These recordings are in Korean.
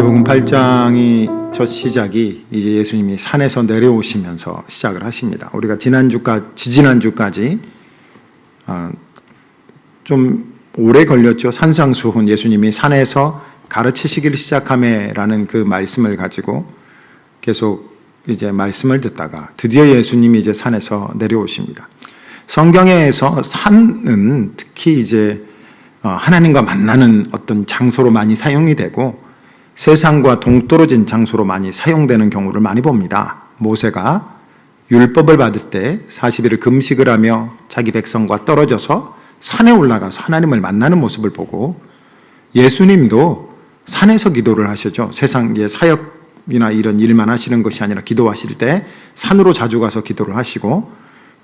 마태복음 8장이 첫 시작이 이제 예수님이 산에서 내려오시면서 시작을 하십니다. 우리가 지지난주까지 좀 오래 걸렸죠. 산상수훈, 예수님이 산에서 가르치시기를 시작하매라는 그 말씀을 가지고 계속 이제 말씀을 듣다가 드디어 예수님이 이제 산에서 내려오십니다. 성경에서 산은 특히 이제 하나님과 만나는 어떤 장소로 많이 사용이 되고 세상과 동떨어진 장소로 많이 사용되는 경우를 많이 봅니다. 모세가 율법을 받을 때 40일을 금식을 하며 자기 백성과 떨어져서 산에 올라가서 하나님을 만나는 모습을 보고 예수님도 산에서 기도를 하시죠. 세상의 사역이나 이런 일만 하시는 것이 아니라 기도하실 때 산으로 자주 가서 기도를 하시고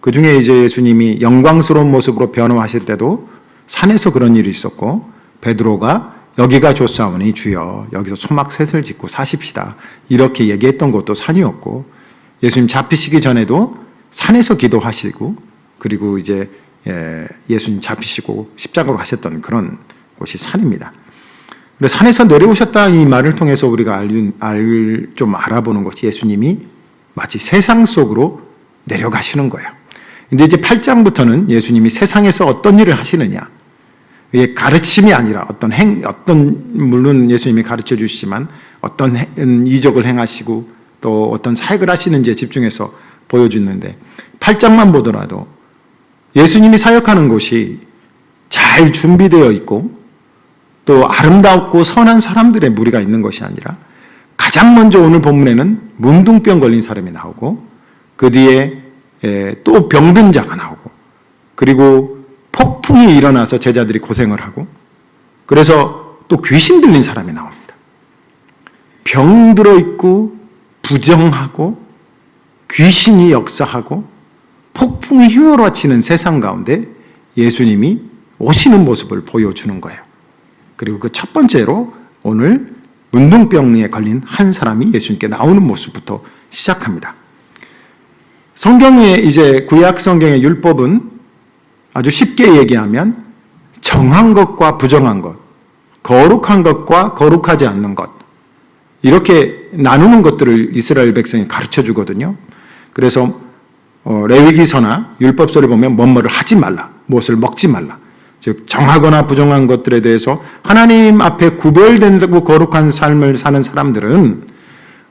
그 중에 이제 예수님이 영광스러운 모습으로 변화하실 때도 산에서 그런 일이 있었고 베드로가 여기가 좋사오니 주여 여기서 소막셋을 짓고 사십시다 이렇게 얘기했던 것도 산이었고 예수님 잡히시기 전에도 산에서 기도하시고 그리고 이제 예수님 잡히시고 십자가로 하셨던 그런 곳이 산입니다. 그래서 산에서 내려오셨다 이 말을 통해서 우리가 좀 알아보는 것이 예수님이 마치 세상 속으로 내려가시는 거예요. 근데 이제 8장부터는 예수님이 세상에서 어떤 일을 하시느냐 이게 가르침이 아니라 물론 예수님이 가르쳐 주시지만 어떤 이적을 행하시고 또 어떤 사역을 하시는지에 집중해서 보여주는데 8장만 보더라도 예수님이 사역하는 곳이 잘 준비되어 있고 또 아름답고 선한 사람들의 무리가 있는 것이 아니라 가장 먼저 오늘 본문에는 문둥병 걸린 사람이 나오고 그 뒤에 또 병든 자가 나오고 그리고 폭풍이 일어나서 제자들이 고생을 하고 그래서 또 귀신 들린 사람이 나옵니다. 병들어 있고 부정하고 귀신이 역사하고 폭풍이 휘몰아치는 세상 가운데 예수님이 오시는 모습을 보여주는 거예요. 그리고 그 첫 번째로 오늘 문둥병에 걸린 한 사람이 예수님께 나오는 모습부터 시작합니다. 성경에 이제 구약 성경의 율법은 아주 쉽게 얘기하면 정한 것과 부정한 것, 거룩한 것과 거룩하지 않는 것 이렇게 나누는 것들을 이스라엘 백성이 가르쳐 주거든요. 그래서 레위기서나 율법서를 보면 뭐뭐를 하지 말라, 무엇을 먹지 말라. 즉 정하거나 부정한 것들에 대해서 하나님 앞에 구별되고 거룩한 삶을 사는 사람들은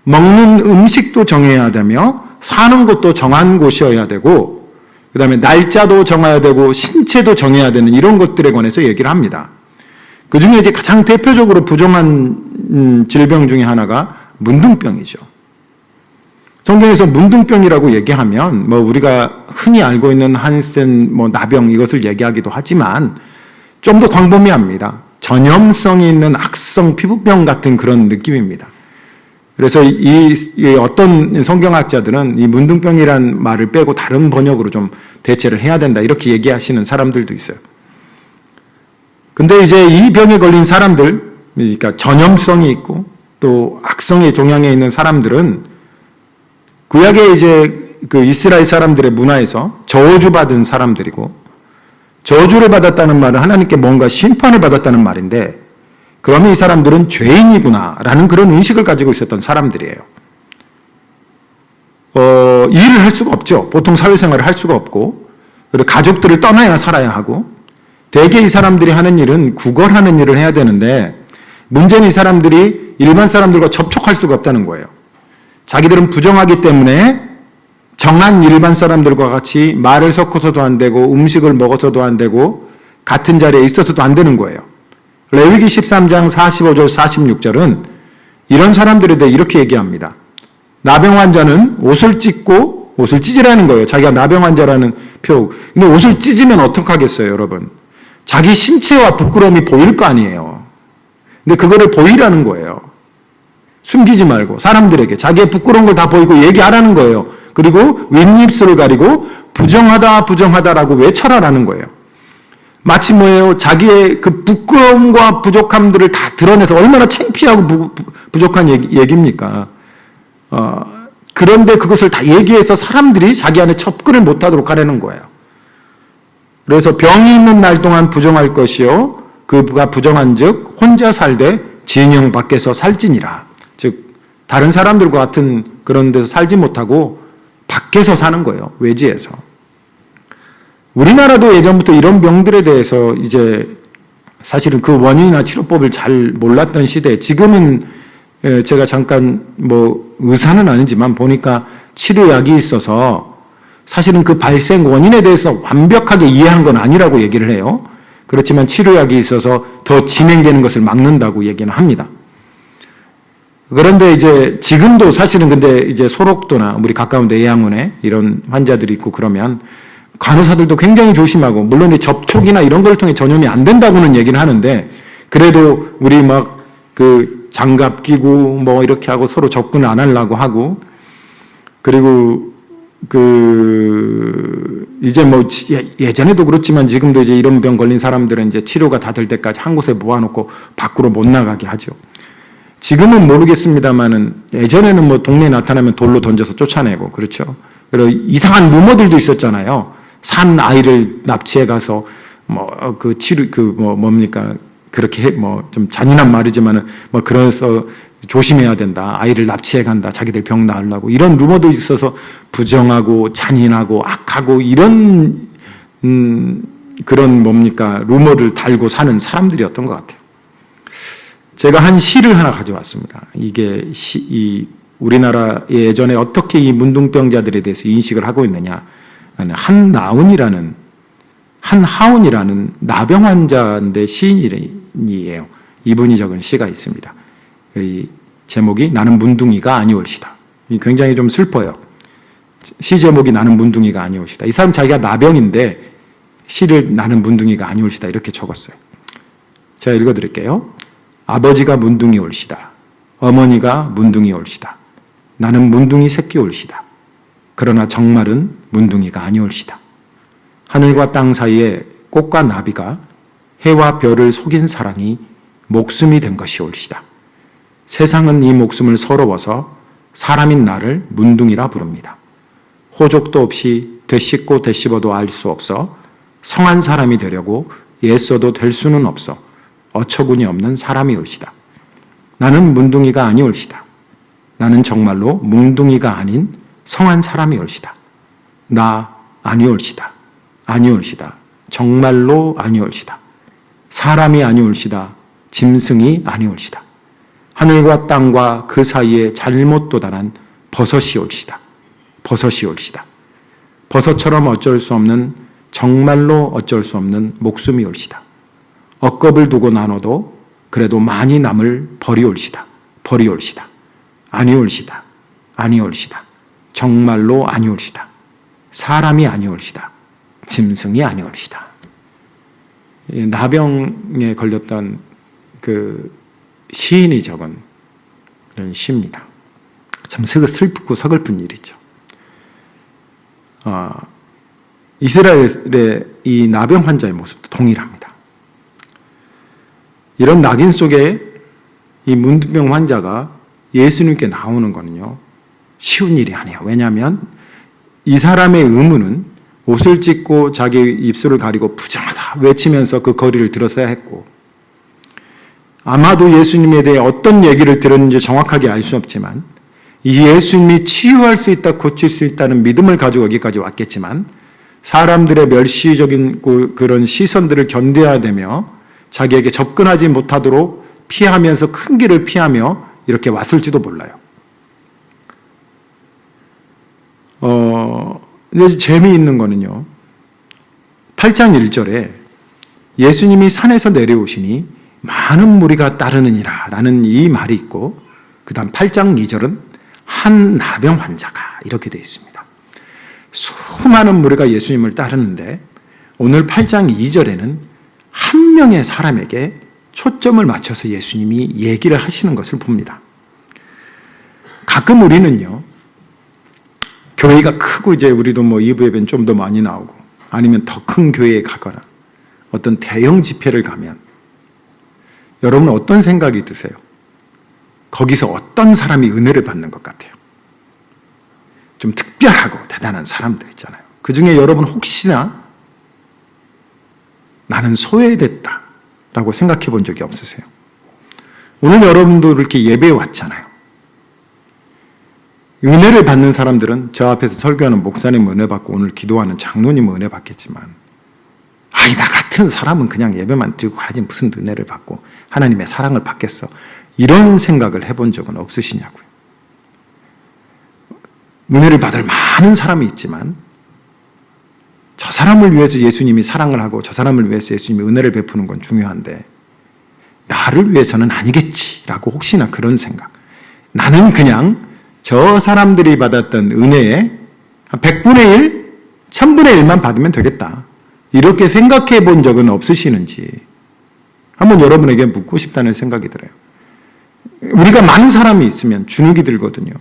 먹는 음식도 정해야 되며 사는 곳도 정한 곳이어야 되고 그 다음에 날짜도 정해야 되고 신체도 정해야 되는 이런 것들에 관해서 얘기를 합니다. 그 중에 이제 가장 대표적으로 부정한 질병 중에 하나가 문둥병이죠. 성경에서 문둥병이라고 얘기하면 우리가 흔히 알고 있는 한센 나병 이것을 얘기하기도 하지만 좀 더 광범위합니다. 전염성이 있는 악성 피부병 같은 그런 느낌입니다. 그래서 이 어떤 성경학자들은 이 문둥병이란 말을 빼고 다른 번역으로 좀 대체를 해야 된다 이렇게 얘기하시는 사람들도 있어요. 근데 이제 이 병에 걸린 사람들, 그러니까 전염성이 있고 또 악성의 종양에 있는 사람들은 구약에 이제 그 이스라엘 사람들의 문화에서 저주받은 사람들이고 저주를 받았다는 말은 하나님께 뭔가 심판을 받았다는 말인데 그러면 이 사람들은 죄인이구나라는 그런 인식을 가지고 있었던 사람들이에요. 일을 할 수가 없죠. 보통 사회생활을 할 수가 없고 그리고 가족들을 떠나야 살아야 하고 대개 이 사람들이 하는 일은 구걸하는 일을 해야 되는데 문제는 이 사람들이 일반 사람들과 접촉할 수가 없다는 거예요. 자기들은 부정하기 때문에 정한 일반 사람들과 같이 말을 섞어서도 안 되고 음식을 먹어서도 안 되고 같은 자리에 있어서도 안 되는 거예요. 레위기 13장 45절 46절은 이런 사람들에 대해 이렇게 얘기합니다. 나병 환자는 옷을 찢고 옷을 찢으라는 거예요. 자기가 나병 환자라는 표. 근데 옷을 찢으면 어떡하겠어요, 여러분? 자기 신체와 부끄러움이 보일 거 아니에요. 근데 그거를 보이라는 거예요. 숨기지 말고 사람들에게 자기의 부끄러운 걸 다 보이고 얘기하라는 거예요. 그리고 윗입술을 가리고 부정하다라고 외쳐라라는 거예요. 마치 뭐예요? 자기의 그 부끄러움과 부족함들을 다 드러내서 얼마나 창피하고 부족한 얘기입니까? 그런데 그것을 다 얘기해서 사람들이 자기 안에 접근을 못하도록 하려는 거예요. 그래서 병이 있는 날 동안 부정할 것이요 그가 부정한 즉 혼자 살되 진영 밖에서 살지니라. 즉 다른 사람들과 같은 그런 데서 살지 못하고 밖에서 사는 거예요. 외지에서. 우리나라도 예전부터 이런 병들에 대해서 이제 사실은 그 원인이나 치료법을 잘 몰랐던 시대에, 지금은 제가 잠깐 의사는 아니지만 보니까 치료약이 있어서 사실은 그 발생 원인에 대해서 완벽하게 이해한 건 아니라고 얘기를 해요. 그렇지만 치료약이 있어서 더 진행되는 것을 막는다고 얘기는 합니다. 그런데 이제 지금도 사실은 근데 이제 소록도나 우리 가까운 데 예양원에 이런 환자들이 있고 그러면 간호사들도 굉장히 조심하고, 물론 이 접촉이나 이런 걸 통해 전염이 안 된다고는 얘기를 하는데, 그래도 우리 막 그 장갑 끼고 이렇게 하고 서로 접근을 안 하려고 하고, 그리고 이제 예전에도 그렇지만 지금도 이제 이런 병 걸린 사람들은 이제 치료가 다 될 때까지 한 곳에 모아놓고 밖으로 못 나가게 하죠. 지금은 모르겠습니다만은 예전에는 동네에 나타나면 돌로 던져서 쫓아내고, 그렇죠. 그리고 이상한 루머들도 있었잖아요. 산 아이를 납치해 가서 그렇게 좀 잔인한 말이지만은 그래서 조심해야 된다. 아이를 납치해 간다. 자기들 병 나으려고. 이런 루머도 있어서 부정하고 잔인하고 악하고 이런 그런 루머를 달고 사는 사람들이었던 것 같아요. 제가 한 시를 하나 가져왔습니다. 이게 우리나라 예전에 어떻게 이 문둥병자들에 대해서 인식을 하고 있느냐. 한하운이라는 나병 환자인데 시인이에요. 이분이 적은 시가 있습니다. 이 제목이 나는 문둥이가 아니올시다. 굉장히 좀 슬퍼요. 시 제목이 나는 문둥이가 아니올시다. 이 사람 자기가 나병인데 시를 나는 문둥이가 아니올시다 이렇게 적었어요. 제가 읽어드릴게요. 아버지가 문둥이 올시다. 어머니가 문둥이 올시다. 나는 문둥이 새끼 올시다. 그러나 정말은 문둥이가 아니올시다. 하늘과 땅 사이에 꽃과 나비가 해와 별을 속인 사랑이 목숨이 된 것이 올시다. 세상은 이 목숨을 서러워서 사람인 나를 문둥이라 부릅니다. 호족도 없이 되씹고 되씹어도 알 수 없어 성한 사람이 되려고 애써도 될 수는 없어 어처구니 없는 사람이 올시다. 나는 문둥이가 아니올시다. 나는 정말로 뭉둥이가 아닌 성한 사람이 올시다. 나 아니올시다. 아니올시다. 정말로 아니올시다. 사람이 아니올시다. 짐승이 아니올시다. 하늘과 땅과 그 사이에 잘못 도달한 버섯이 올시다. 버섯이 올시다. 버섯처럼 어쩔 수 없는, 정말로 어쩔 수 없는 목숨이 올시다. 억겁을 두고 나눠도 그래도 많이 남을 벌이 올시다. 벌이 올시다. 아니올시다. 아니올시다. 정말로 아니올시다. 사람이 아니올시다. 짐승이 아니올시다. 나병에 걸렸던 그 시인이 적은 이런 시입니다. 참 슬프고 서글픈 일이죠. 이스라엘의 이 나병 환자의 모습도 동일합니다. 이런 낙인 속에 이 문둥병 환자가 예수님께 나오는 거는요, 쉬운 일이 아니에요. 왜냐하면 이 사람의 의무는 옷을 찢고 자기 입술을 가리고 부정하다 외치면서 그 거리를 들어서야 했고, 아마도 예수님에 대해 어떤 얘기를 들었는지 정확하게 알 수 없지만 이 예수님이 치유할 수 있다, 고칠 수 있다는 믿음을 가지고 여기까지 왔겠지만 사람들의 멸시적인 그런 시선들을 견뎌야 되며 자기에게 접근하지 못하도록 피하면서 큰 길을 피하며 이렇게 왔을지도 몰라요. 근데 재미있는 거는요, 8장 1절에 예수님이 산에서 내려오시니 많은 무리가 따르느니라 라는 이 말이 있고, 그 다음 8장 2절은 한 나병 환자가 이렇게 되어 있습니다. 수많은 무리가 예수님을 따르는데 오늘 8장 2절에는 한 명의 사람에게 초점을 맞춰서 예수님이 얘기를 하시는 것을 봅니다. 가끔 우리는요, 교회가 크고 이제 우리도 이부 예배는 좀 더 많이 나오고 아니면 더 큰 교회에 가거나 어떤 대형 집회를 가면 여러분은 어떤 생각이 드세요? 거기서 어떤 사람이 은혜를 받는 것 같아요? 좀 특별하고 대단한 사람들 있잖아요. 그 중에 여러분 혹시나 나는 소외됐다 라고 생각해 본 적이 없으세요? 오늘 여러분도 이렇게 예배에 왔잖아요. 은혜를 받는 사람들은 저 앞에서 설교하는 목사님 은혜 받고 오늘 기도하는 장로님 은혜 받겠지만, 나 같은 사람은 그냥 예배만 드리고 가지 무슨 은혜를 받고 하나님의 사랑을 받겠어, 이런 생각을 해본 적은 없으시냐고요. 은혜를 받을 많은 사람이 있지만 저 사람을 위해서 예수님이 사랑을 하고 저 사람을 위해서 예수님이 은혜를 베푸는 건 중요한데 나를 위해서는 아니겠지라고 혹시나 그런 생각, 나는 그냥 저 사람들이 받았던 은혜의 100분의 1, 1000분의 1만 받으면 되겠다, 이렇게 생각해 본 적은 없으시는지 한번 여러분에게 묻고 싶다는 생각이 들어요. 우리가 많은 사람이 있으면 주눅이 들거든요.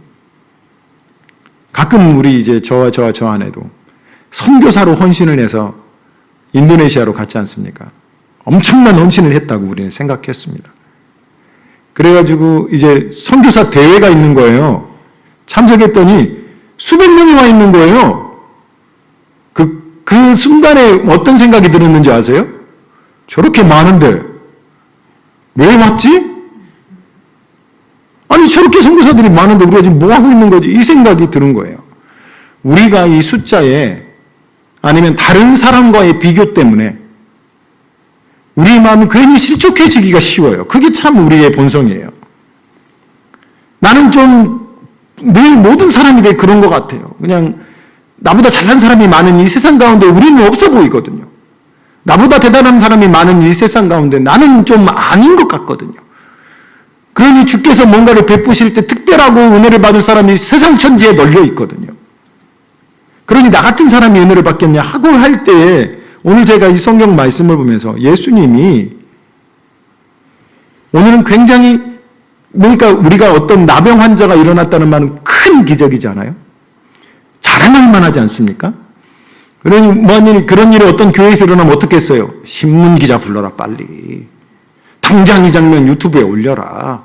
가끔 우리 이제 저와 저 아내도 선교사로 헌신을 해서 인도네시아로 갔지 않습니까? 엄청난 헌신을 했다고 우리는 생각했습니다. 그래가지고 이제 선교사 대회가 있는 거예요. 참석했더니 수백 명이 와 있는 거예요. 그 순간에 어떤 생각이 들었는지 아세요? 저렇게 많은데 왜 왔지? 아니 저렇게 선교사들이 많은데 우리가 지금 뭐 하고 있는 거지? 이 생각이 드는 거예요. 우리가 이 숫자에 아니면 다른 사람과의 비교 때문에 우리 마음이 괜히 실족해지기가 쉬워요. 그게 참 우리의 본성이에요. 나는 좀 늘 모든 사람이 다 그런 것 같아요. 그냥 나보다 잘난 사람이 많은 이 세상 가운데 우리는 없어 보이거든요. 나보다 대단한 사람이 많은 이 세상 가운데 나는 좀 아닌 것 같거든요. 그러니 주께서 뭔가를 베푸실 때 특별하고 은혜를 받을 사람이 세상 천지에 널려 있거든요. 그러니 나 같은 사람이 은혜를 받겠냐 하고 할 때 오늘 제가 이 성경 말씀을 보면서 예수님이 오늘은 굉장히, 그러니까 우리가 어떤 나병 환자가 일어났다는 말은 큰 기적이잖아요. 자랑할 만하지 않습니까? 그러니 만일 그런 일이 어떤 교회에서 일어나면 어떻겠어요? 신문 기자 불러라 빨리. 당장 이 장면 유튜브에 올려라.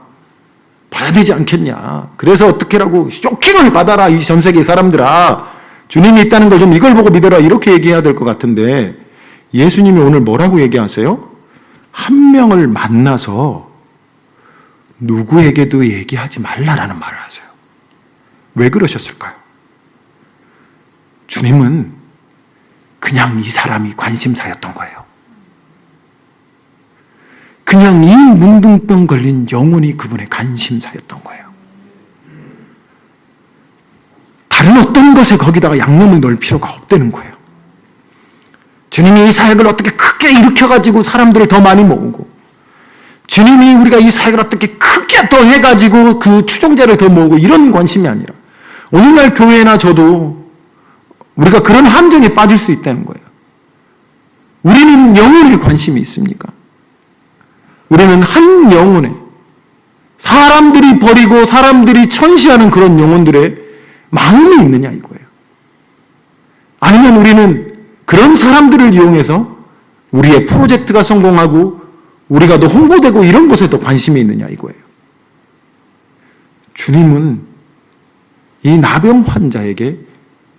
봐야 되지 않겠냐. 그래서 어떻게라고 쇼킹을 받아라 이 전 세계 사람들아. 주님이 있다는 걸 좀 이걸 보고 믿어라, 이렇게 얘기해야 될 것 같은데 예수님이 오늘 뭐라고 얘기하세요? 한 명을 만나서 누구에게도 얘기하지 말라라는 말을 하세요. 왜 그러셨을까요? 주님은 그냥 이 사람이 관심사였던 거예요. 그냥 이 문둥병 걸린 영혼이 그분의 관심사였던 거예요. 다른 어떤 것에 거기다가 양념을 넣을 필요가 없다는 거예요. 주님이 이 사역을 어떻게 크게 일으켜가지고 사람들을 더 많이 모으고, 주님이 우리가 이 사역을 어떻게 크게 더 해가지고 그 추종자를 더 모으고, 이런 관심이 아니라 오늘날 교회나 저도 우리가 그런 함정에 빠질 수 있다는 거예요. 우리는 영혼에 관심이 있습니까? 우리는 한 영혼에, 사람들이 버리고 사람들이 천시하는 그런 영혼들의 마음이 있느냐 이거예요. 아니면 우리는 그런 사람들을 이용해서 우리의 프로젝트가 성공하고 우리가 더 홍보되고 이런 것에 더 관심이 있느냐 이거예요. 주님은 이 나병 환자에게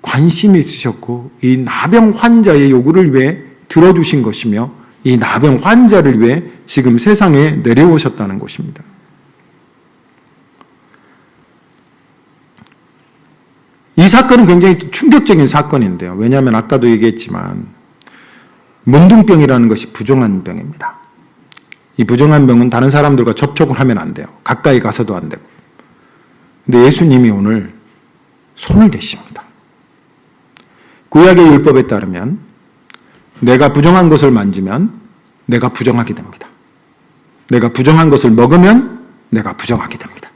관심이 있으셨고 이 나병 환자의 요구를 위해 들어주신 것이며 이 나병 환자를 위해 지금 세상에 내려오셨다는 것입니다. 이 사건은 굉장히 충격적인 사건인데요. 왜냐하면 아까도 얘기했지만 문둥병이라는 것이 부정한 병입니다. 이 부정한 병은 다른 사람들과 접촉을 하면 안 돼요. 가까이 가서도 안 되고. 근데 예수님이 오늘 손을 대십니다. 구약의 율법에 따르면 내가 부정한 것을 만지면 내가 부정하게 됩니다. 내가 부정한 것을 먹으면 내가 부정하게 됩니다.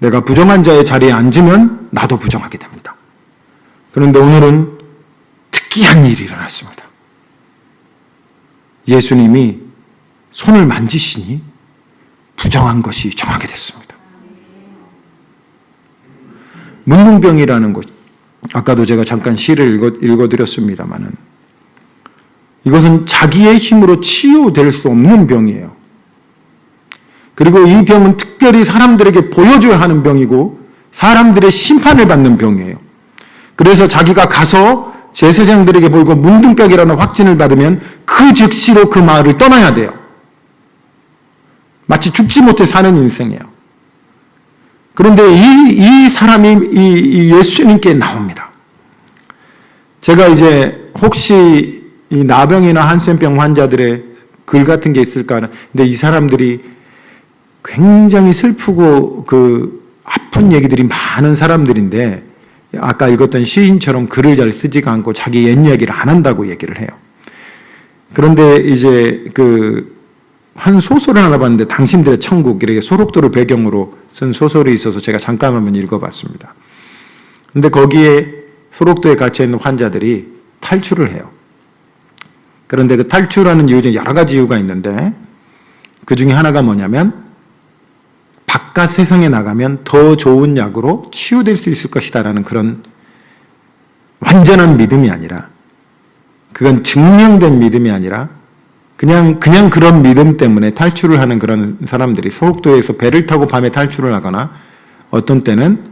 내가 부정한 자의 자리에 앉으면 나도 부정하게 됩니다. 그런데 오늘은 특이한 일이 일어났습니다. 예수님이 손을 만지시니 부정한 것이 정하게 됐습니다. 문둥병이라는 것, 아까도 제가 잠깐 시를 읽어드렸습니다마는 이것은 자기의 힘으로 치유될 수 없는 병이에요. 그리고 이 병은 특별히 사람들에게 보여줘야 하는 병이고 사람들의 심판을 받는 병이에요. 그래서 자기가 가서 제사장들에게 보이고 문둥병이라는 확진을 받으면 그 즉시로 그 마을을 떠나야 돼요. 마치 죽지 못해 사는 인생이에요. 그런데 이 사람이 이 예수님께 나옵니다. 제가 이제 혹시 이 나병이나 한센병 환자들의 글 같은 게 있을까 하는, 근데 이 사람들이 굉장히 슬프고 아픈 얘기들이 많은 사람들인데, 아까 읽었던 시인처럼 글을 잘 쓰지가 않고 자기 옛 얘기를 안 한다고 얘기를 해요. 그런데 이제 한 소설을 하나 봤는데, 당신들의 천국, 이렇게 소록도를 배경으로 쓴 소설이 있어서 제가 잠깐 한번 읽어봤습니다. 근데 거기에 소록도에 갇혀있는 환자들이 탈출을 해요. 그런데 그 탈출하는 이유 중에 여러 가지 이유가 있는데, 그 중에 하나가 뭐냐면, 바깥 세상에 나가면 더 좋은 약으로 치유될 수 있을 것이다라는 그런 완전한 믿음이 아니라, 그건 증명된 믿음이 아니라 그냥 그런 믿음 때문에 탈출을 하는 그런 사람들이 소록도에서 배를 타고 밤에 탈출을 하거나 어떤 때는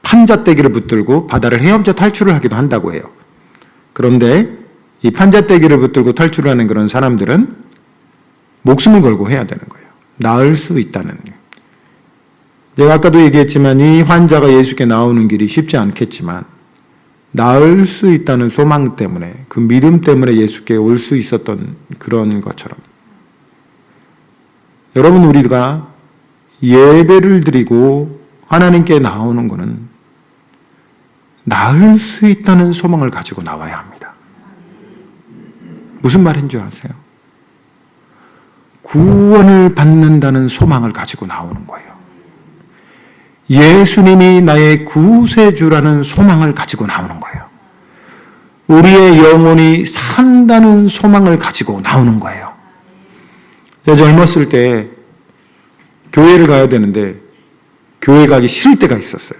판잣대기를 붙들고 바다를 헤엄쳐 탈출을 하기도 한다고 해요. 그런데 이 판잣대기를 붙들고 탈출을 하는 그런 사람들은 목숨을 걸고 해야 되는 거예요. 나을 수 있다는. 제가 아까도 얘기했지만 이 환자가 예수께 나오는 길이 쉽지 않겠지만 나을 수 있다는 소망 때문에, 그 믿음 때문에 예수께 올 수 있었던 그런 것처럼, 여러분, 우리가 예배를 드리고 하나님께 나오는 것은 나을 수 있다는 소망을 가지고 나와야 합니다. 무슨 말인지 아세요? 구원을 받는다는 소망을 가지고 나오는 거예요. 예수님이 나의 구세주라는 소망을 가지고 나오는 거예요. 우리의 영혼이 산다는 소망을 가지고 나오는 거예요. 제가 젊었을 때 교회를 가야 되는데 교회 가기 싫을 때가 있었어요.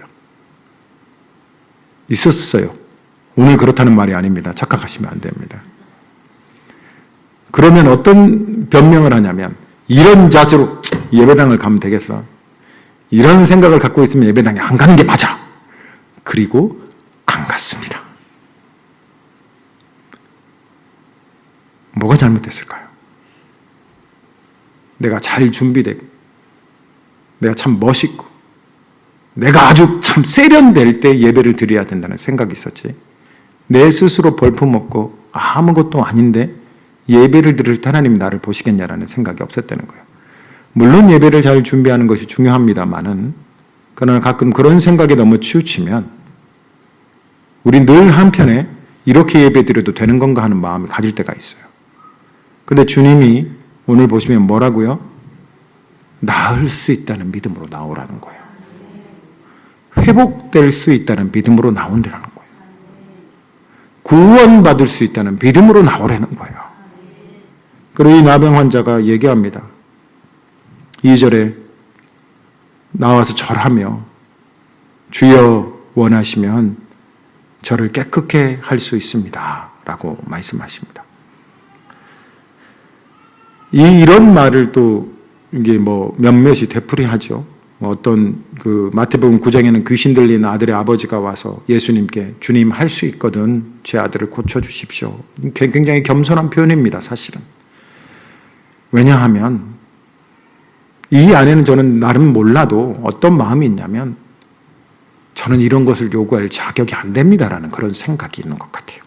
오늘 그렇다는 말이 아닙니다. 착각하시면 안 됩니다. 그러면 어떤 변명을 하냐면, 이런 자세로 예배당을 가면 되겠어. 이런 생각을 갖고 있으면 예배당에 안 가는 게 맞아. 그리고 안 갔습니다. 뭐가 잘못됐을까요? 내가 잘 준비되고, 내가 참 멋있고, 내가 아주 참 세련될 때 예배를 드려야 된다는 생각이 있었지, 내 스스로 벌품없고 아무것도 아닌데 예배를 드릴 때 하나님이 나를 보시겠냐라는 생각이 없었다는 거예요. 물론 예배를 잘 준비하는 것이 중요합니다만은, 그러나 가끔 그런 생각에 너무 치우치면 우리 늘 한편에 이렇게 예배드려도 되는 건가 하는 마음이 가질 때가 있어요. 그런데 주님이 오늘 보시면 뭐라고요? 나을 수 있다는 믿음으로 나오라는 거예요. 회복될 수 있다는 믿음으로 나온다는 거예요. 구원받을 수 있다는 믿음으로 나오라는 거예요. 그리고 이 나병 환자가 얘기합니다. 2절에 나와서 절하며 주여 원하시면 저를 깨끗게 할 수 있습니다 라고 말씀하십니다. 이런 말을 또 이게 몇몇이 되풀이하죠. 어떤 마태복음 9장에는 귀신 들린 아들의 아버지가 와서 예수님께 주님 할 수 있거든 제 아들을 고쳐주십시오. 굉장히 겸손한 표현입니다, 사실은. 왜냐하면 이 안에는 저는 나름 몰라도 어떤 마음이 있냐면, 저는 이런 것을 요구할 자격이 안 됩니다라는 그런 생각이 있는 것 같아요.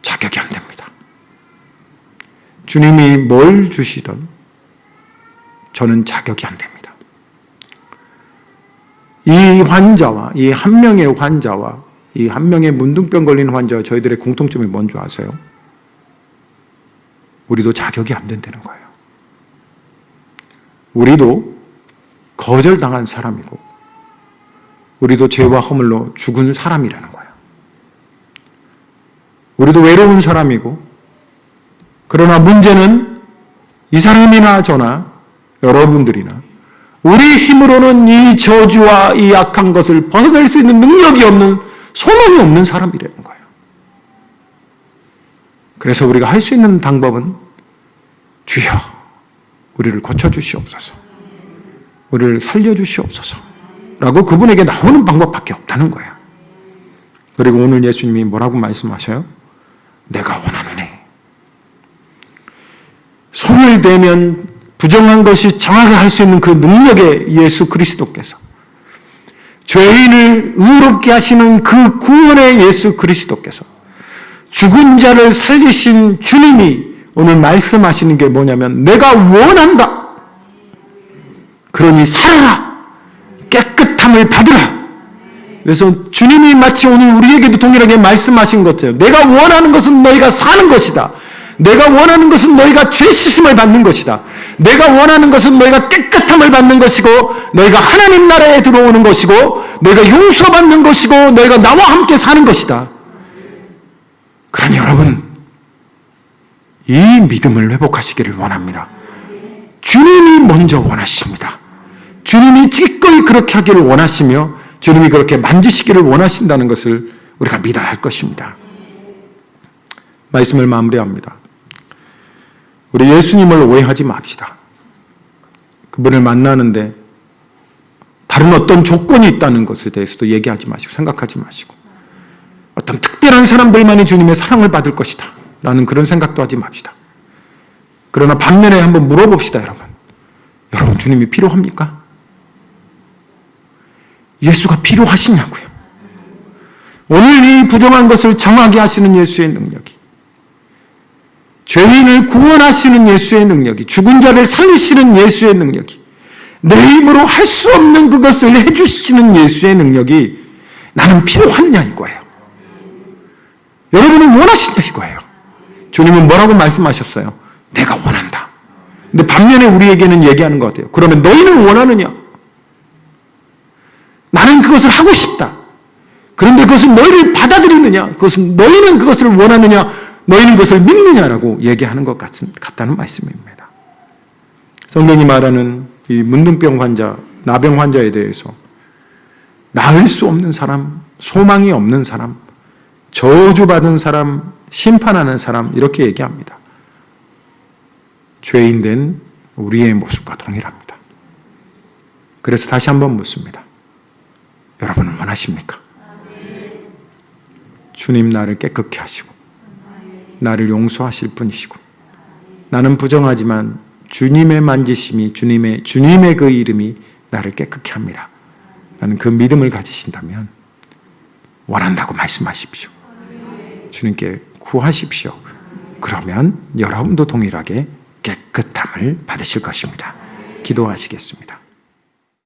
자격이 안 됩니다. 주님이 뭘 주시든 저는 자격이 안 됩니다. 이 환자와 이 한 명의 환자와 이 한 명의 문둥병 걸린 환자와 저희들의 공통점이 뭔지 아세요? 우리도 자격이 안 된다는 거예요. 우리도 거절당한 사람이고, 우리도 죄와 허물로 죽은 사람이라는 거예요. 우리도 외로운 사람이고, 그러나 문제는 이 사람이나 저나 여러분들이나 우리 힘으로는 이 저주와 이 악한 것을 벗어낼 수 있는 능력이 없는, 소망이 없는 사람이라는 거예요. 그래서 우리가 할 수 있는 방법은 주여 우리를 고쳐주시옵소서, 우리를 살려주시옵소서 라고 그분에게 나오는 방법밖에 없다는 거예요. 그리고 오늘 예수님이 뭐라고 말씀하셔요? 내가 원하노니. 소리 손을 대면 부정한 것이 정하게 할 수 있는 그 능력의 예수 그리스도께서, 죄인을 의롭게 하시는 그 구원의 예수 그리스도께서, 죽은 자를 살리신 주님이 오늘 말씀하시는 게 뭐냐면, 내가 원한다. 그러니 살아라. 깨끗함을 받으라. 그래서 주님이 마치 오늘 우리에게도 동일하게 말씀하신 것 같아요. 내가 원하는 것은 너희가 사는 것이다. 내가 원하는 것은 너희가 죄 씻음을 받는 것이다. 내가 원하는 것은 너희가 깨끗함을 받는 것이고, 너희가 하나님 나라에 들어오는 것이고, 너희가 용서받는 것이고, 너희가 나와 함께 사는 것이다. 그러니 여러분, 이 믿음을 회복하시기를 원합니다. 주님이 먼저 원하십니다. 주님이 기꺼이 그렇게 하기를 원하시며, 주님이 그렇게 만지시기를 원하신다는 것을 우리가 믿어야 할 것입니다. 말씀을 마무리합니다. 우리 예수님을 오해하지 맙시다. 그분을 만나는데 다른 어떤 조건이 있다는 것에 대해서도 얘기하지 마시고, 생각하지 마시고, 어떤 특별한 사람들만이 주님의 사랑을 받을 것이다 라는 그런 생각도 하지 맙시다. 그러나 반면에 한번 물어봅시다. 여러분 주님이 필요합니까? 예수가 필요하시냐고요. 오늘 이 부정한 것을 정하게 하시는 예수의 능력이, 죄인을 구원하시는 예수의 능력이, 죽은 자를 살리시는 예수의 능력이, 내 힘으로 할 수 없는 그것을 해주시는 예수의 능력이 나는 필요하냐 이거예요. 여러분은 원하신다 이거예요. 주님은 뭐라고 말씀하셨어요? 내가 원한다. 근데 반면에 우리에게는 얘기하는 것 같아요. 그러면 너희는 원하느냐? 나는 그것을 하고 싶다. 그런데 그것은 너희를 받아들이느냐? 너희는 그것을 원하느냐? 너희는 그것을 믿느냐라고 얘기하는 것 같다는 말씀입니다. 성경이 말하는 이 문둥병 환자, 나병 환자에 대해서 나을 수 없는 사람, 소망이 없는 사람, 저주받은 사람, 심판하는 사람, 이렇게 얘기합니다. 죄인된 우리의 모습과 동일합니다. 그래서 다시 한번 묻습니다. 여러분은 원하십니까? 주님 나를 깨끗게 하시고 나를 용서하실 분이시고, 나는 부정하지만 주님의 만지심이, 주님의 그 이름이 나를 깨끗게 합니다 라는 그 믿음을 가지신다면 원한다고 말씀하십시오. 주님께 구하십시오. 그러면 여러분도 동일하게 깨끗함을 받으실 것입니다. 기도하시겠습니다.